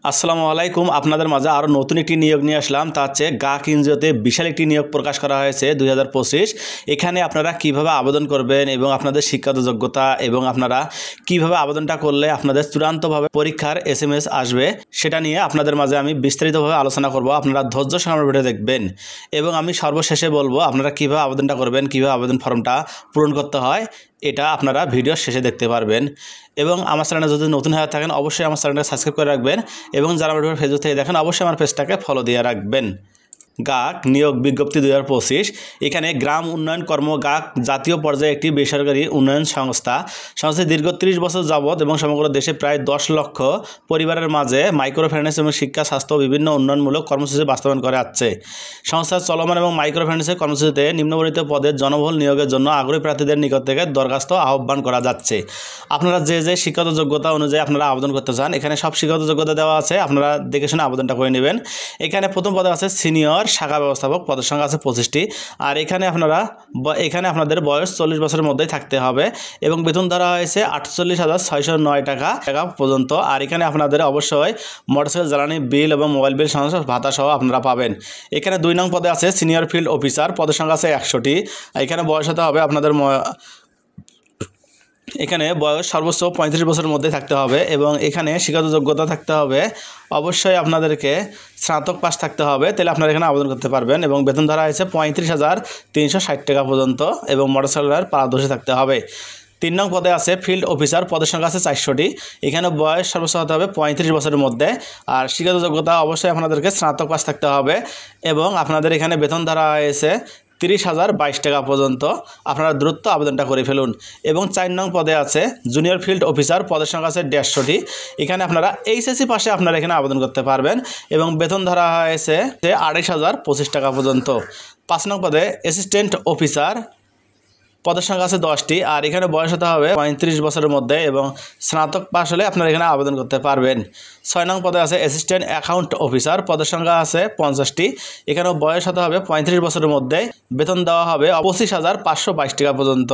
আসসালামু আলাইকুম। আপনাদের মাঝে আরও নতুন একটি নিয়োগ নিয়ে আসলাম। তা হচ্ছে গাক এনজিওতে বিশাল একটি নিয়োগ প্রকাশ করা হয়েছে 2025। এখানে আপনারা কিভাবে আবেদন করবেন এবং আপনাদের শিক্ষাগত যোগ্যতা এবং আপনারা কিভাবে আবেদনটা করলে আপনাদের চূড়ান্তভাবে পরীক্ষার SMS আসবে সেটা নিয়ে আপনাদের মাঝে আমি বিস্তারিতভাবে আলোচনা করব। আপনারা ধৈর্য সহকারে ভিডিও দেখবেন এবং আমি সর্বশেষে বলবো আপনারা কিভাবে আবেদনটা করবেন, কিভাবে আবেদন ফর্মটা পূরণ করতে হয়, এটা আপনারা ভিডিওর শেষে দেখতে পারবেন। এবং আমার চ্যানেলে যদি নতুন হয়ে থাকেন অবশ্যই আমার চ্যানেলটা সাবস্ক্রাইব করে রাখবেন এবং যারা আমার ফেসবুক থেকে দেখেন অবশ্যই আমার পেজটাকে ফলো দিয়ে রাখবেন। গাক নিয়োগ বিজ্ঞপ্তি 2025। এখানে গ্রাম উন্নয়ন কর্ম গাক জাতীয় পর্যায়ে একটি বেসরকারি উন্নয়ন সংস্থা দীর্ঘ 30 বছর যাবৎ এবং সমগ্র দেশে প্রায় 10 লক্ষ পরিবারের মাঝে মাইক্রো ফাইন্যান্স এবং শিক্ষা, স্বাস্থ্য বিভিন্ন উন্নয়নমূলক কর্মসূচি বাস্তবায়ন করে আসছে। সংস্থার চলমান এবং মাইক্রো ফাইন্যান্সের কর্মসূচিতে নিম্নবর্ণিত পদের জনবহুল নিয়োগের জন্য আগ্রহী প্রার্থীদের নিকট থেকে দরখাস্ত আহ্বান করা যাচ্ছে। আপনারা যে শিক্ষাগত যোগ্যতা অনুযায়ী আপনারা আবেদন করতে চান এখানে সব শিক্ষাগত যোগ্যতা দেওয়া আছে, আপনারা দেখে শুনে আবেদনটা করে নেবেন। এখানে প্রথম পদে আছে সিনিয়র শাখা ব্যবস্থাপক, পদের সংখ্যা আছে 25টি। আর এখানে আপনাদের বয়স 40 বছরের মধ্যেই থাকতে হবে এবং বেতন ধরা হয়েছে 48,609 টাকা পর্যন্ত। আর এখানে আপনাদের অবশ্যই মোটরসাইকেল জ্বালানি বিল এবং মোবাইল বিল সংস্থা ভাতা সহ আপনারা পাবেন। এখানে 2 নং পদে আছে সিনিয়র ফিল্ড অফিসার, পদের সংখ্যা আছে 100টি। এখানে বয়স হতে হবে আপনাদের এখানে বয়স সর্বোচ্চ 35 বছরের মধ্যে থাকতে হবে এবং এখানে শিক্ষাগত যোগ্যতা থাকতে হবে, অবশ্যই আপনাদেরকে স্নাতক পাস থাকতে হবে, তাহলে আপনারা এখানে আবেদন করতে পারবেন। এবং বেতন ধরা হয়েছে 35,360 টাকা পর্যন্ত এবং মোটরসাইকেলের পারদর্শী থাকতে হবে। 3 নং পদে আছে ফিল্ড অফিসার, পদের সংখ্যা আছে 400টি। এখানে বয়স সর্বোচ্চ হতে হবে 35 বছরের মধ্যে। আর শিক্ষাগত যোগ্যতা অবশ্যই আপনাদেরকে স্নাতক পাস থাকতে হবে এবং আপনাদের এখানে বেতন ধরা হয়েছে 30,022 টাকা পর্যন্ত। আপনারা দ্রুত আবেদনটা করে ফেলুন। এবং 4 নং পদে আছে জুনিয়র ফিল্ড অফিসার, পদের সংখ্যা আছে 150টি। এখানে আপনারা HSC পাশে আপনারা এখানে আবেদন করতে পারবেন এবং বেতন ধরা হয়েছে 28,025 টাকা পর্যন্ত। 5 নং পদে অ্যাসিস্ট্যান্ট অফিসার, পদের সংখ্যা আছে 10টি। আর এখানে বয়স হতে হবে 35 বছরের মধ্যে এবং স্নাতক পাস হলে আপনারা এখানে আবেদন করতে পারবেন। 6 নং পদে আছে অ্যাসিস্ট্যান্ট অ্যাকাউন্ট অফিসার, পদের সংখ্যা আছে 50টি। এখানে বয়স হতে হবে 35 বছরের মধ্যে, বেতন দেওয়া হবে 25,522 টাকা পর্যন্ত।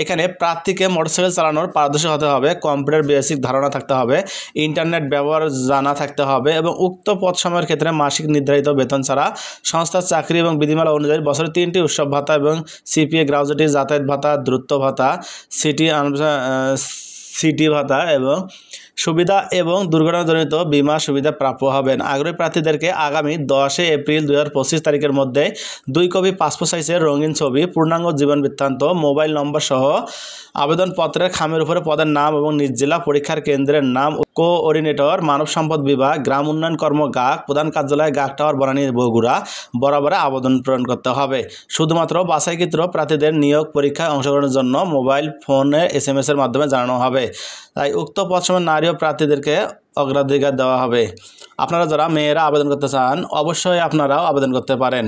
এখানে প্রার্থীকে মোটরসাইকেল চালানোর পারদর্শী হতে হবে, কম্পিউটার বেসিক ধারণা থাকতে হবে, ইন্টারনেট ব্যবহার জানা থাকতে হবে এবং উক্ত পদ সময়ের ক্ষেত্রে মাসিক নির্ধারিত বেতন ছাড়া সংস্থার চাকরি এবং বিধিমালা অনুযায়ী বছরে 3টি উৎসব ভাতা এবং CPA গ্র্যাজুয়েটি যাতায়াত ভাতা, দ্রুত ভাতা, সিটি ভাতা এবং সুবিধা এবং দুর্ঘটনাজনিত বীমা সুবিধা প্রাপ্য হবেন। আগ্রহী প্রার্থীদেরকে আগামী 10 এপ্রিল 2025 তারিখের মধ্যে 2 কপি পাসপোর্ট সাইজের রঙিন ছবি, পূর্ণাঙ্গ জীবন বৃত্তান্ত, মোবাইল নম্বর সহ আবেদনপত্রের খামের উপরে পদের নাম এবং নিজ জেলা পরীক্ষার কেন্দ্রের নাম, কোঅর্ডিনেটর মানব সম্পদ বিভাগ, গ্রাম উন্নয়ন কর্ম গাক, প্রধান কার্যালয় গাক টাওয়ার বনানী বগুড়া বরাবরে আবেদন প্রেরণ করতে হবে। শুধুমাত্র বাছাইকৃত প্রার্থীদের নিয়োগ পরীক্ষায় অংশগ্রহণের জন্য মোবাইল ফোনে SMS এর মাধ্যমে জানানো হবে। তাই উক্ত পদ সময় নারী ও প্রার্থীদেরকে অগ্রাধিকার দেওয়া হবে। আপনারা যারা মেয়েরা আবেদন করতে চান অবশ্যই আপনারাও আবেদন করতে পারেন।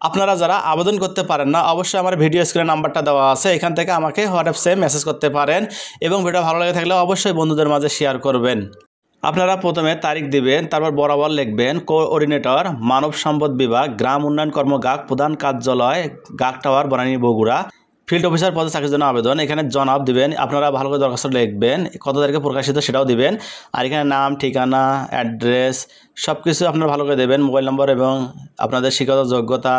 আপনারা যারা আবেদন করতে পারেন না অবশ্যই আমার ভিডিও স্ক্রিনে নাম্বারটা দেওয়া আছে, এখান থেকে আমাকে হোয়াটসঅ্যাপে মেসেজ করতে পারেন এবং ভিডিও ভালো লাগে থাকলে অবশ্যই বন্ধুদের মাঝে শেয়ার করবেন। আপনারা প্রথমে তারিখ দিবেন, তারপর বরাবর লিখবেন কোঅর্ডিনেটর মানব সম্পদ বিভাগ, গ্রাম উন্নয়ন কর্ম গাক, প্রধান কার্যালয় GUK tower Banani Bogura, field officer পদে চাকরির জন্য আবেদন। এখানে জনাব দিবেন, আপনারা ভালো করে দরখাস্ত লিখবেন, কত তারিখে প্রকাশিত সেটাও দিবেন। আর এখানে নাম, ঠিকানা, অ্যাড্রেস সব কিছু আপনারা ভালো করে দেবেন, মোবাইল নম্বর এবং আপনাদের শিক্ষাগত যোগ্যতা।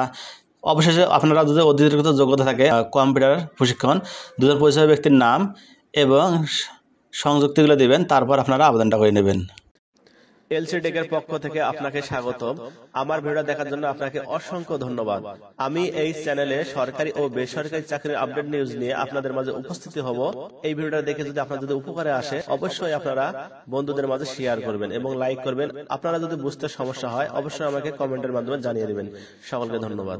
অবশেষে আপনারা যদি অধিকৃত যোগ্যতা থাকে কম্পিউটার প্রশিক্ষণ, 2জন পরিচয় ব্যক্তির নাম এবং সংযুক্তিগুলো দিবেন, তারপর আপনারা আবেদনটা করে নেবেন। এলসি টেকের পক্ষ থেকে আপনাকে স্বাগতম। আমার ভিডিও দেখার জন্য আপনাকে অসংখ্য ধন্যবাদ। আমি এই চ্যানেলে সরকারি ও বেসরকারি চাকরির আপডেট নিউজ নিয়ে আপনাদের মাঝে উপস্থিত হব। এই ভিডিওটা দেখে যদি আপনার যদি উপকারে আসে অবশ্যই আপনারা বন্ধুদের মাঝে শেয়ার করবেন এবং লাইক করবেন। আপনারা যদি বুঝতে সমস্যা হয় অবশ্যই আমাকে কমেন্টের মাধ্যমে জানিয়ে দিবেন। সকলকে ধন্যবাদ।